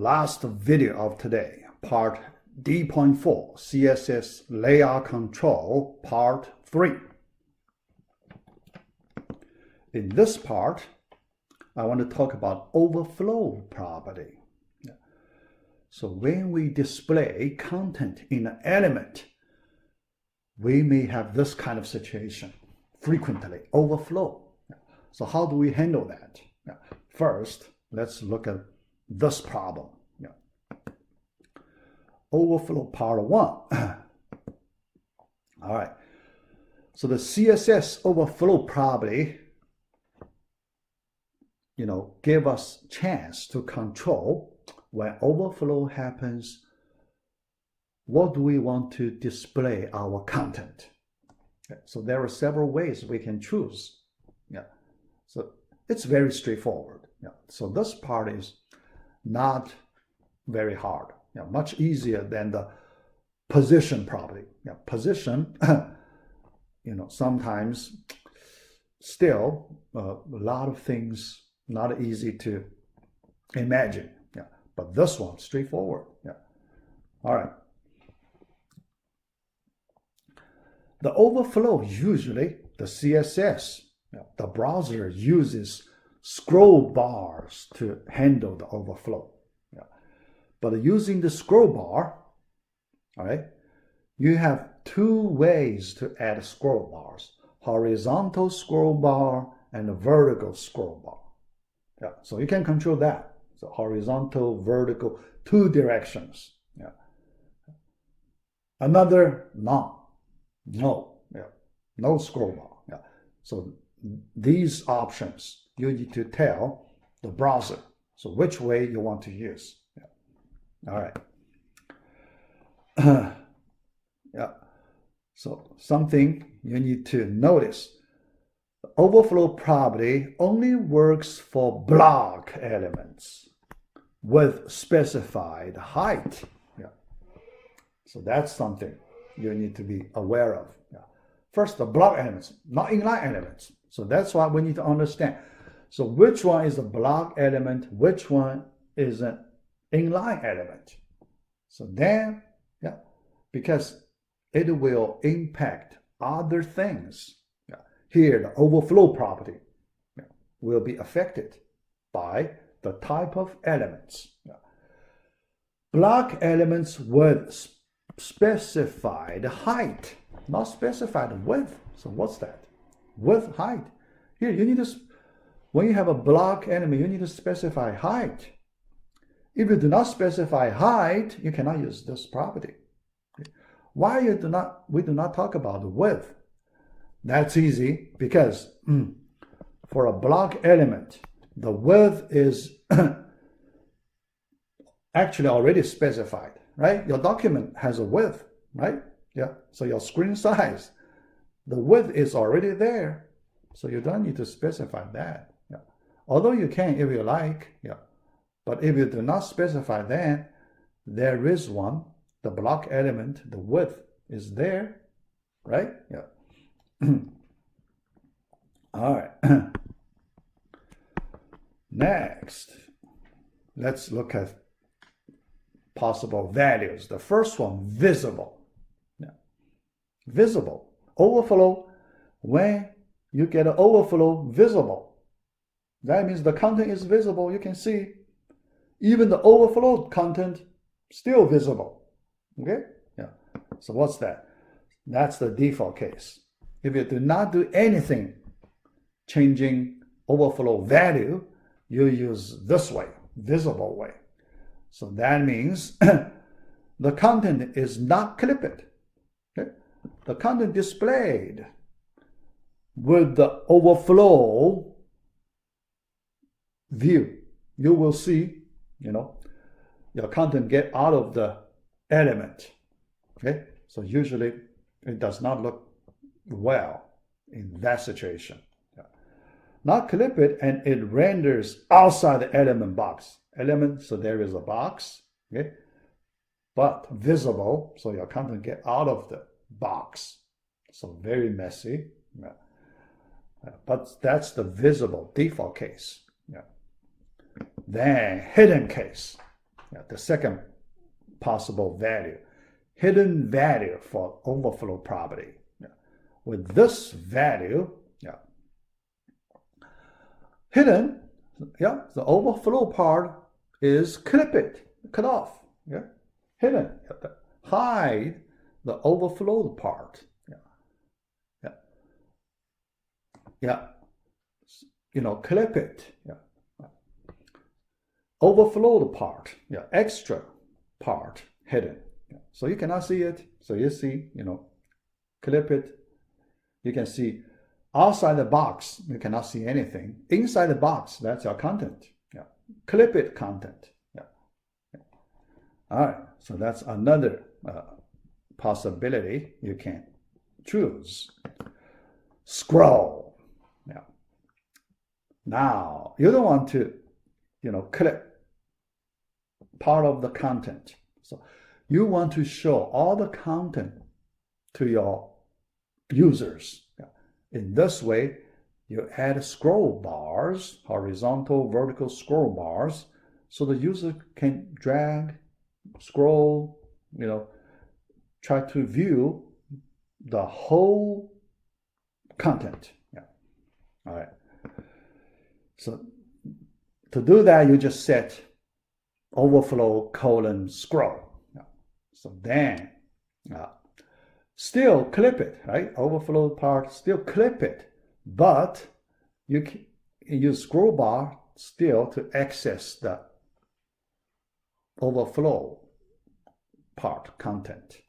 last video of today, part D.4, CSS Layout Control, part 3. In this part, I want to talk about overflow property. So when we display content in an element, we may have this kind of situation frequently, overflow. So how do we handle that? First, let's look at this problem. Overflow part 1. All right. So the CSS overflow property, give us chance to control when overflow happens, what do we want to display our content? So there are several ways we can choose. So it's very straightforward. So this part is not very hard. Much easier than the position property. Position, sometimes still a lot of things not easy to imagine. But this one, straightforward. All right. The overflow, usually the CSS, the browser uses scroll bars to handle the overflow. But using the scroll bar, all right, you have two ways to add scroll bars: horizontal scroll bar and a vertical scroll bar. So you can control that. So horizontal, vertical, two directions. Another no scroll bar. So these options you need to tell the browser. So which way you want to use. All right. So something you need to notice. The overflow property only works for block elements with specified height. So that's something you need to be aware of. First, the block elements, not inline elements. So that's why we need to understand. So which one is a block element? Which one is an inline element? So then, because it will impact other things. Here, the overflow property will be affected by the type of elements. Block elements with specified height, not specified width. So what's that? Width, height. Here, you need to, when you have a block element, you need to specify height. If you do not specify height, you cannot use this property. Why we do not talk about the width? That's easy because for a block element, the width is actually already specified, right? Your document has a width, right? So your screen size, the width is already there. So you don't need to specify that. Although you can if you like, But if you do not specify that, there is one, the block element, the width is there, right? All right. Next, let's look at possible values. The first one, visible. Visible. Overflow, when you get an overflow visible, that means the content is visible. You can see even the overflow content still visible. Okay? So what's that? That's the default case. If you do not do anything changing overflow value, you use this way, visible way. So that means the content is not clipped. Okay? The content displayed with the overflow view, you will see, your content get out of the element. Okay? So usually it does not look well in that situation. Not clip it and it renders outside the element box. Element, so there is a box, okay? But visible, so your content get out of the box. So very messy. But that's the visible default case. Then hidden case. the second possible value, hidden value for overflow property. With this value, hidden, the overflow part is cut off, hidden, hide the overflow part, clip it, overflow the part, extra part hidden. So you cannot see it. So you see, clip it. You can see outside the box, you cannot see anything. Inside the box, that's your content. Clip it content. All right, so that's another possibility you can choose. Scroll. Now, you don't want to, clip part of the content. So you want to show all the content to your users. In this way, you add scroll bars, horizontal, vertical scroll bars, so the user can drag, scroll, try to view the whole content. All right. So to do that, you just set overflow : scroll. So then, still clip it, right? Overflow part, still clip it, but you can use scroll bar still to access the overflow part content.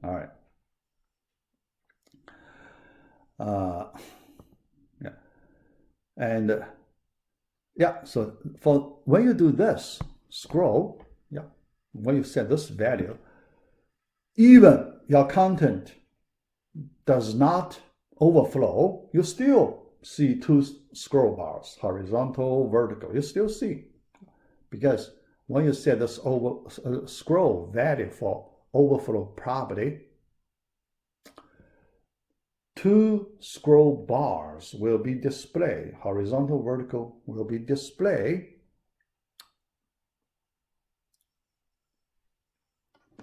All right. And so for when you do this scroll, when you set this value, even your content does not overflow, you still see two scroll bars, horizontal, vertical. You still see, because when you set this scroll value for overflow property, two scroll bars will be displayed, horizontal, vertical will be displayed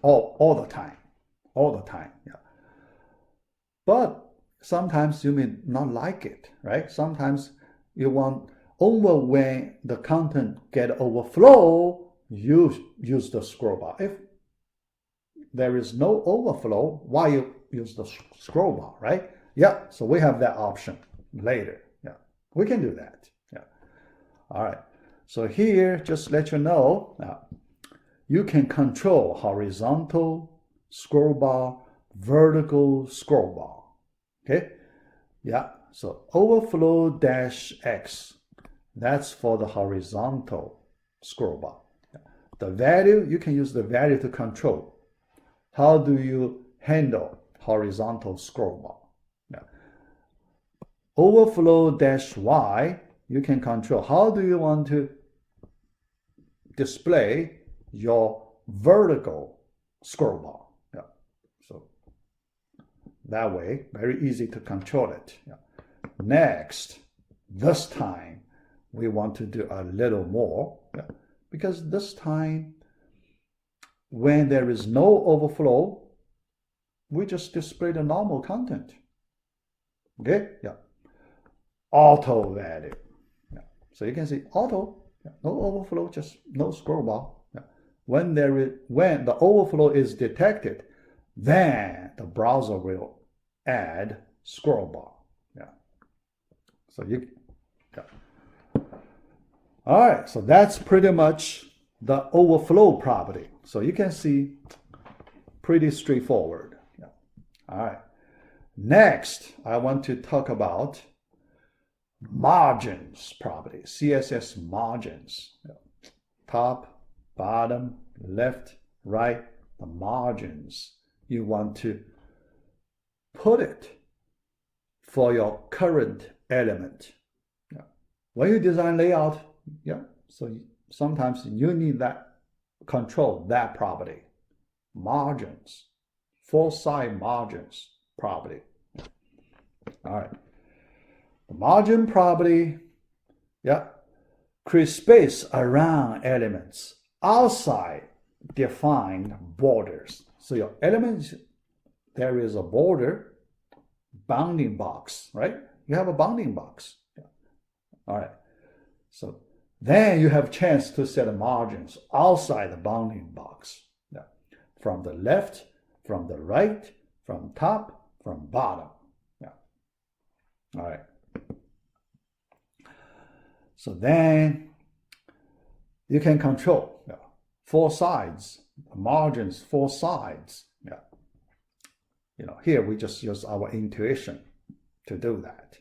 all the time. But sometimes you may not like it, right? Sometimes you want, when the content get overflow, you use the scroll bar. If there is no overflow, why you use the scroll bar, right? So we have that option later. We can do that. All right. So here, just let you know, you can control horizontal scroll bar, vertical scroll bar. Okay. So overflow -X, that's for the horizontal scroll bar. The value, you can use the value to control. How do you handle horizontal scroll bar? Overflow -Y, you can control. How do you want to display your vertical scroll bar? So that way, very easy to control it. Next, this time, we want to do a little more, because this time, when there is no overflow, we just display the normal content. Okay? Auto value. So you can see auto, no overflow, just no scroll bar. When the overflow is detected, then the browser will add scroll bar. So all right, so that's pretty much the overflow property. So you can see, pretty straightforward. All right. Next, I want to talk about margins property, CSS margins. Top, bottom, left, right, the margins. You want to put it for your current element. When you design layout, so sometimes you need that control, that property. Margins, full side margins property. All right. The margin property, create space around elements outside defined borders. So your elements, there is a border, bounding box, right? You have a bounding box. Yeah. All right. So then you have a chance to set margins outside the bounding box. Yeah. From the left, from the right, from top, from bottom. Yeah. All right. So then you can control four sides, margins, four sides. Yeah. Here we just use our intuition to do that.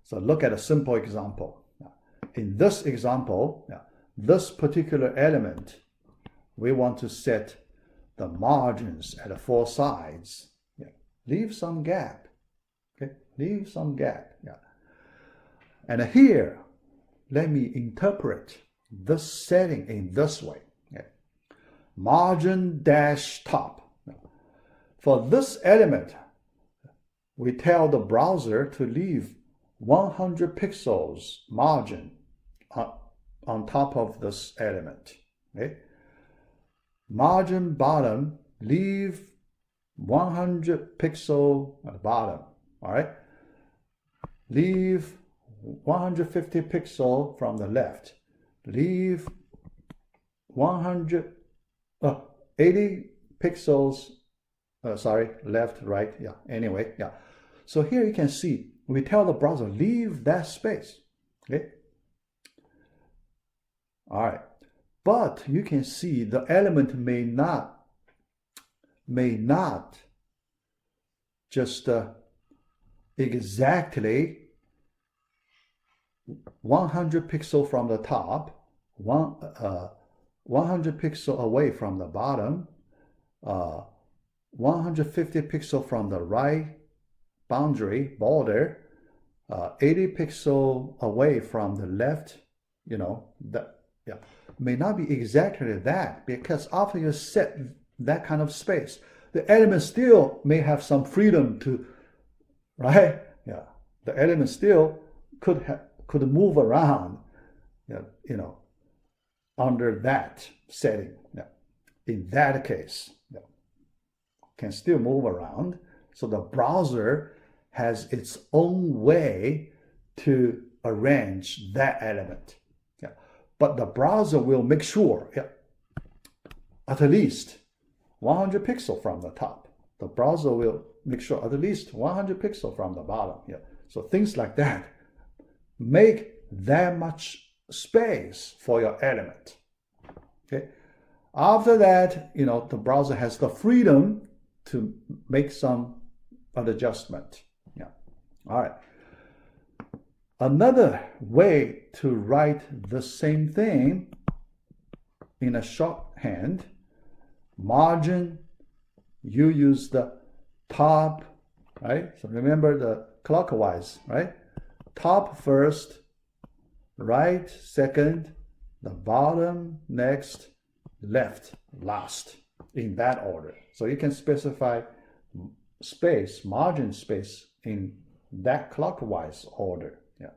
So look at a simple example. In this example, this particular element, we want to set the margins at the four sides. Yeah. Leave some gap. Okay, leave some gap. Yeah. And here, let me interpret this setting in this way. Okay. Margin dash top. For this element, we tell the browser to leave 100 pixels margin on top of this element. Okay? Margin bottom, leave 100 pixel at the bottom. All right? Leave 150 pixel from the left. Leave 80 pixels. Left, right. Yeah. Anyway, yeah. So here you can see we tell the browser leave that space. Okay. All right. But you can see the element may not just exactly 100 pixel from the top, 100 pixel away from the bottom, 150 pixel from the right boundary border, 80 pixel away from the left. May not be exactly that, because after you set that kind of space, the element still may have some freedom to, right? Yeah, the element still could move around, under that setting. Yeah. In that case, can still move around. So the browser has its own way to arrange that element. Yeah. But the browser will make sure at least 100 pixel from the top. The browser will make sure at least 100 pixel from the bottom. Yeah. So things like that make that much space for your element. Okay. After that, the browser has the freedom to make some adjustment. Yeah. All right. Another way to write the same thing in a shorthand, margin, you use the top, right? So remember the clockwise, right? Top first, right second, the bottom next, left last, in that order. So you can specify space, margin space in that clockwise order. Yeah.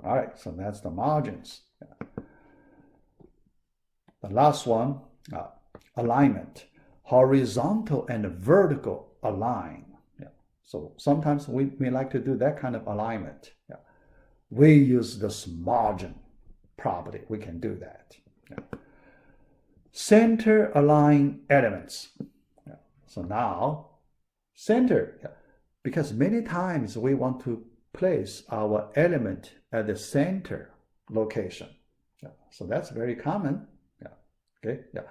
All right, so that's the margins. Yeah. The last one, alignment, horizontal and vertical align. Yeah. So sometimes we like to do that kind of alignment. Yeah. We use this margin property. We can do that. Yeah. Center align elements. Yeah. So now, center, because many times we want to place our element at the center location. Yeah. So that's very common. Yeah. Okay. Yeah.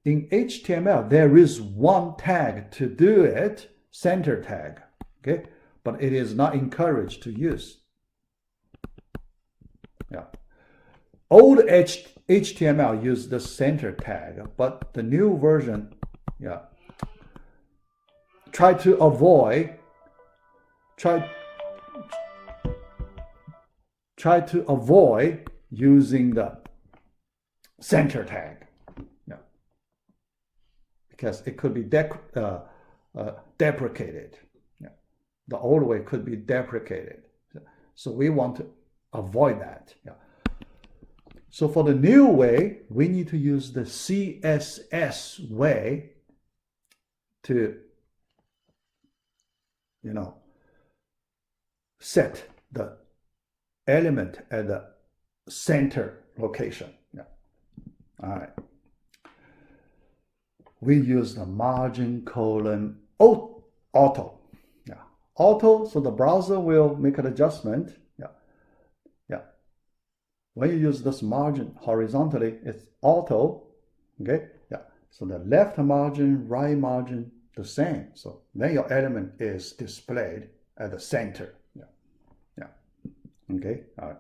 In HTML, there is one tag to do it, center tag. Okay. But it is not encouraged to use. Yeah. Old HTML used the center tag, but the new version, try to avoid using the center tag, because it could be deprecated. Yeah. The old way could be deprecated, so we want to avoid that. Yeah. So for the new way, we need to use the CSS way to, set the element at the center location. Yeah. All right. We use the margin colon auto. Yeah. Auto, so the browser will make an adjustment. Yeah. Yeah. When you use this margin horizontally, it's auto. Okay. Yeah. So the left margin, right margin, the same. So then your element is displayed at the center. Yeah. Yeah. Okay. All right.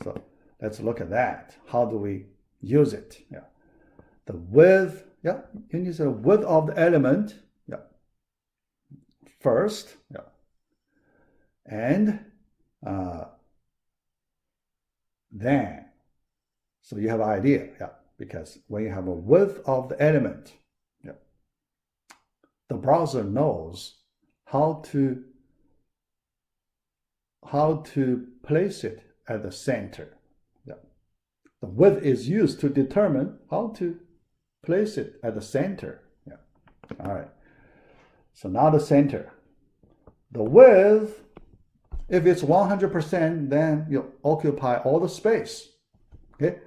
So let's look at that. How do we use it? Yeah. The width, yeah, you need the width of the element, yeah, first, yeah, and then, so you have an idea, yeah, because when you have a width of the element, yeah, the browser knows how to place it at the center. Yeah. The width is used to determine how to place it at the center. Yeah. All right. So now the center. The width, if it's 100%, then you occupy all the space. Okay.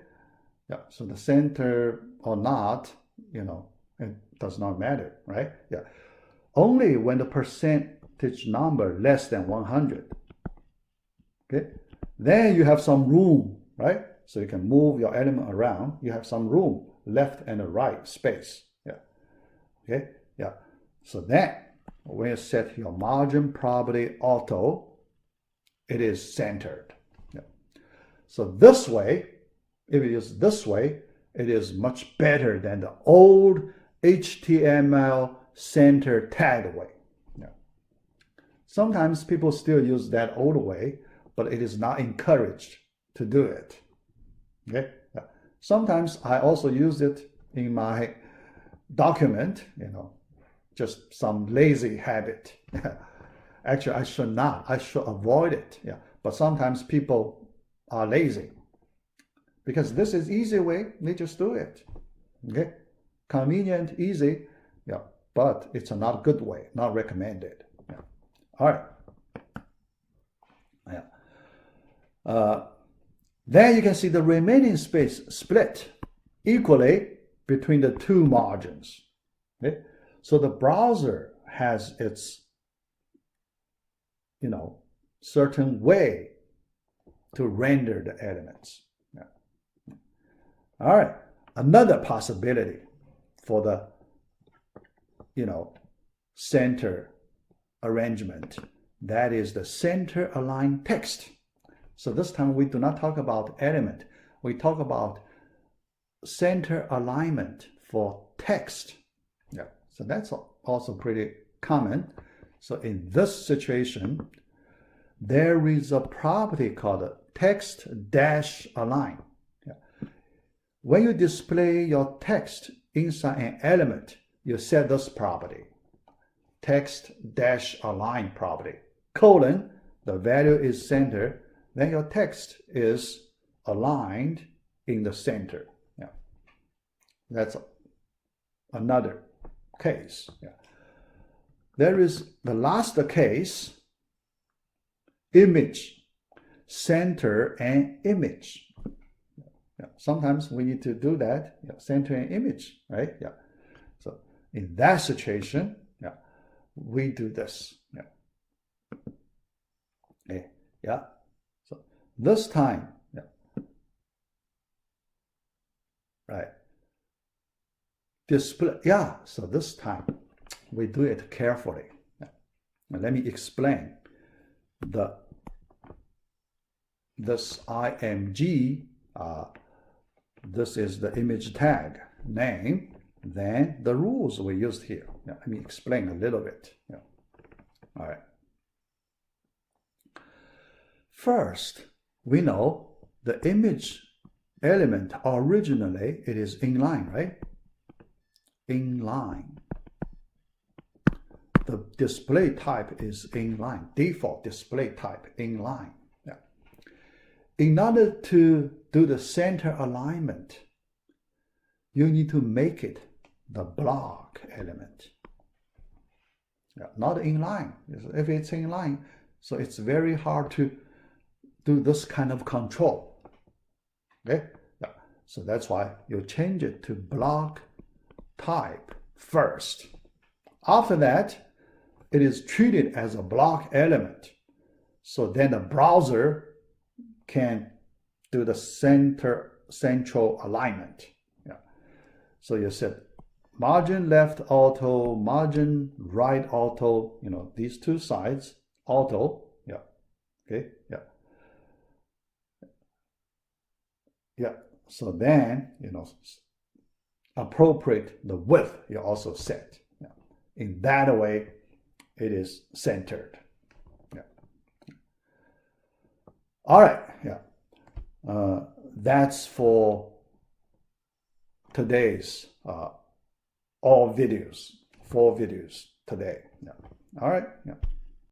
Yeah. So the center or not, it does not matter, right? Yeah. Only when the percentage number less than 100. Okay. Then you have some room, right? So you can move your element around. You have some room, left and right space. Yeah. Okay. Yeah. So then when you set your margin property auto, it is centered. Yeah. So this way, if you use this way, it is much better than the old HTML center tag way. Yeah. Sometimes people still use that old way, but it is not encouraged to do it. Okay. Yeah. Sometimes I also use it in my document, just some lazy habit. Actually, I should not. I should avoid it. Yeah. But sometimes people are lazy because this is easy way. They just do it. Okay. Convenient, easy. Yeah. But it's a not good way, not recommended. Yeah. All right. Yeah. Then you can see the remaining space split equally between the two margins. Okay? So the browser has its, certain way to render the elements. Yeah. All right. Another possibility for the, center arrangement, that is the center aligned text. So this time we do not talk about element. We talk about center alignment for text. Yeah. So that's also pretty common. So in this situation, there is a property called text dash align. Yeah. When you display your text inside an element, you set this property, text dash align property, colon, the value is center, then your text is aligned in the center. Yeah. That's another case. Yeah. There is the last case, image, center and image. Yeah. Sometimes we need to do that, center and image, right? Yeah. So in that situation, we do this. Yeah. Okay. Yeah. So this time, right. Display, so this time we do it carefully. Yeah. Now let me explain this img, this is the image tag name, then the rules we used here. Yeah, let me explain a little bit. Yeah. All right. First, we know the image element originally it is inline, right? Inline. The display type is inline. Default display type inline. Yeah. In order to do the center alignment, you need to make it the block element. Yeah, not in line. If it's in line, so it's very hard to do this kind of control. Okay? Yeah. So that's why you change it to block type first. After that, it is treated as a block element. So then the browser can do the central alignment. Yeah. So you said margin left auto, margin right auto, these two sides, auto. Yeah. Okay. Yeah. Yeah. So then, appropriate the width you also set. Yeah. In that way, it is centered. Yeah. All right. Yeah. That's for today's all videos, 4 videos today. Yeah. All right. Yeah.